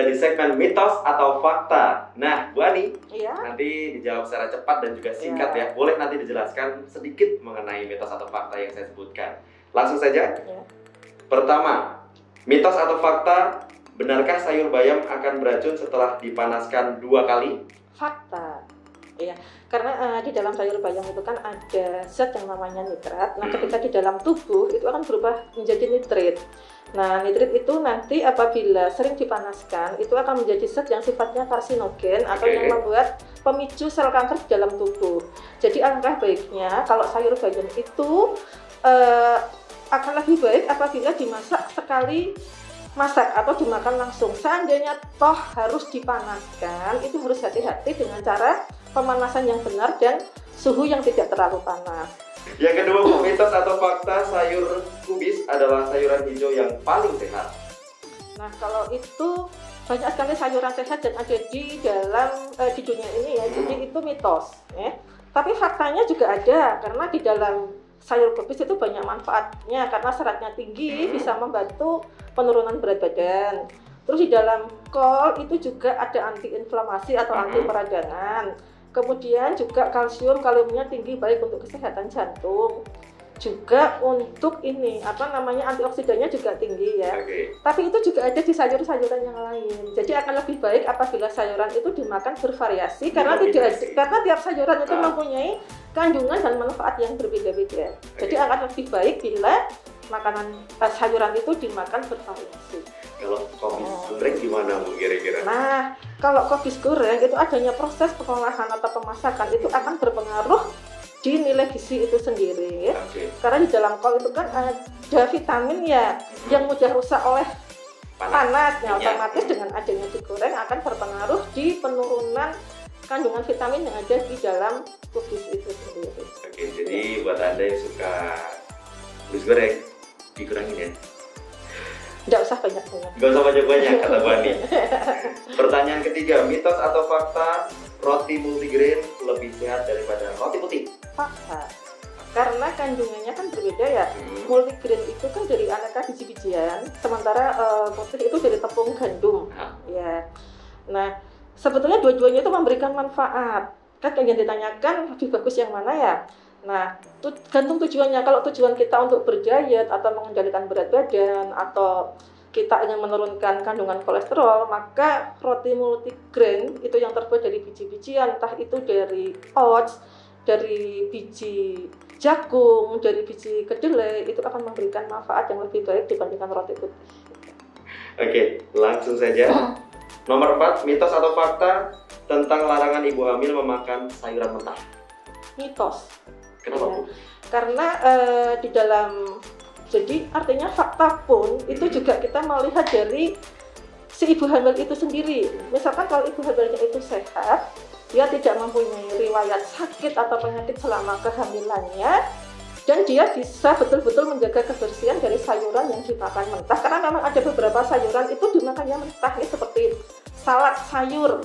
sudah di segmen mitos atau fakta. Nah, Bu Ani, Iya. nanti dijawab secara cepat dan juga singkat Iya. ya. Boleh nanti dijelaskan sedikit mengenai mitos atau fakta yang saya sebutkan. Langsung saja. Iya. Pertama, mitos atau fakta, benarkah sayur bayam akan beracun setelah dipanaskan 2 kali? Fakta. Iya, karena di dalam sayur bayam itu kan ada zat yang namanya nitrat. Nah, ketika di dalam tubuh itu akan berubah menjadi nitrit. Nah, nitrit itu nanti apabila sering dipanaskan itu akan menjadi zat yang sifatnya karsinogen atau yang membuat pemicu sel kanker di dalam tubuh. Jadi alangkah baiknya kalau sayur bayam itu akan lebih baik apabila dimasak sekali masak atau dimakan langsung. Seandainya toh harus dipanaskan, itu harus hati-hati dengan cara pemanasan yang benar dan suhu yang tidak terlalu panas. Yang kedua, mitos atau fakta, sayur kubis adalah sayuran hijau yang paling sehat. Nah, kalau itu banyak sekali sayuran sehat dan ada di dalam di dunia ini ya. Jadi itu mitos, ya. Tapi faktanya juga ada karena di dalam sayur kubis itu banyak manfaatnya karena seratnya tinggi, bisa membantu penurunan berat badan. Terus di dalam kol itu juga ada antiinflamasi atau anti peradangan. Kemudian juga kalsium, kaliumnya tinggi, baik untuk kesehatan jantung. Juga untuk ini antioksidannya juga tinggi ya. Tapi itu juga ada di sayur-sayuran yang lain. Jadi akan lebih baik apabila sayuran itu dimakan bervariasi karena tiap sayuran itu mempunyai kandungan dan manfaat yang berbeda-beda. Jadi akan lebih baik bila makanan sayuran itu dimakan bervariasi. Kalau kubis goreng gimana Bu kira-kira? Nah, kalau kubis goreng itu adanya proses pengolahan atau pemasakan itu akan berpengaruh di nilai gizi itu sendiri. Karena di dalam kol itu kan ada vitamin ya yang mudah rusak oleh panas. Nah, otomatis dengan adanya digoreng akan berpengaruh di penurunan kandungan vitamin yang ada di dalam kubis itu sendiri. Oke, jadi buat Anda yang suka kubis goreng, dikurangin ya. Nggak usah banyak-banyak. Nggak usah banyak-banyak, kata Bu Ani. Pertanyaan ketiga, mitos atau fakta, roti multigrain lebih sehat daripada roti putih? Fakta. Karena kandungannya kan berbeda ya. Multigrain itu kan dari aneka biji-bijian, sementara putih itu dari tepung gandum. Ya. Nah, sebetulnya dua-duanya itu memberikan manfaat. Kan yang ditanyakan lebih bagus yang mana ya? Nah, gantung tujuannya. Kalau tujuan kita untuk berdiet atau mengendalikan berat badan atau kita ingin menurunkan kandungan kolesterol, maka roti multigrain itu yang terbuat dari biji-bijian, entah itu dari oats, dari biji jagung, dari biji kedelai, itu akan memberikan manfaat yang lebih baik dibandingkan roti putih. Oke, langsung saja. Nomor 4, mitos atau fakta tentang larangan ibu hamil memakan sayuran mentah? Mitos. Kenapa Bu? Karena di dalam, jadi artinya fakta pun itu juga kita melihat dari si ibu hamil itu sendiri. Misalkan kalau ibu hamilnya itu sehat, dia tidak mempunyai riwayat sakit atau penyakit selama kehamilannya, dan dia bisa betul-betul menjaga kebersihan dari sayuran yang dimakan mentah. Karena memang ada beberapa sayuran itu dimakannya mentah, ya, seperti salad sayur.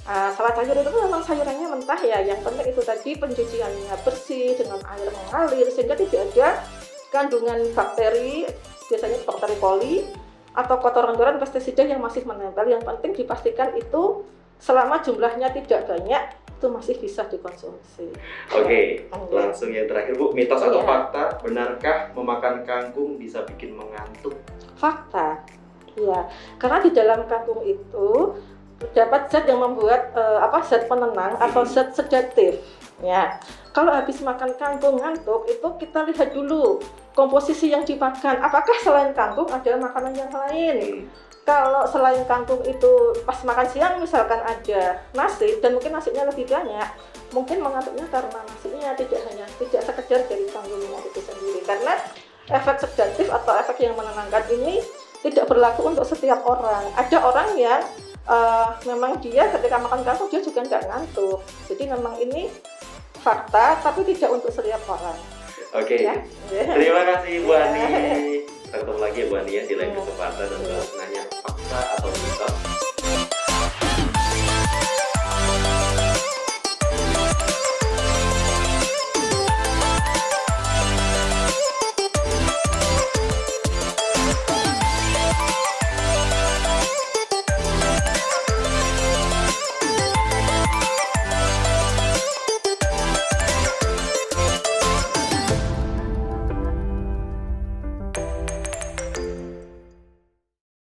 Salad sayur itu memang sayurannya mentah ya. Yang penting itu tadi pencuciannya bersih dengan air mengalir sehingga tidak ada kandungan bakteri, biasanya bakteri coli atau kotoran-kotoran pestisida yang masih menempel. Yang penting dipastikan itu selama jumlahnya tidak banyak itu masih bisa dikonsumsi. Oke, langsung yang terakhir Bu, mitos atau fakta, benarkah memakan kangkung bisa bikin mengantuk? Fakta, ya, karena di dalam kangkung itu terdapat zat yang membuat zat penenang atau zat sedatif. Ya, kalau habis makan kangkung ngantuk itu kita lihat dulu komposisi yang dimakan. Apakah selain kangkung ada makanan yang lain? Kalau selain kangkung itu pas makan siang misalkan ada nasi dan mungkin nasinya lebih banyak, mungkin mengantuknya karena nasinya tidak sekedar dari kangkungnya itu sendiri. Karena efek sedatif atau efek yang menenangkan ini tidak berlaku untuk setiap orang. Ada orang yang memang dia ketika makan kangkung dia juga nggak ngantuk. Jadi memang ini fakta tapi tidak untuk setiap orang. Oke. Ya? Terima kasih Bu Ani. Kita ketemu lagi ya Bu Ani ya di lain kesempatan dan nanya fakta atau mitos.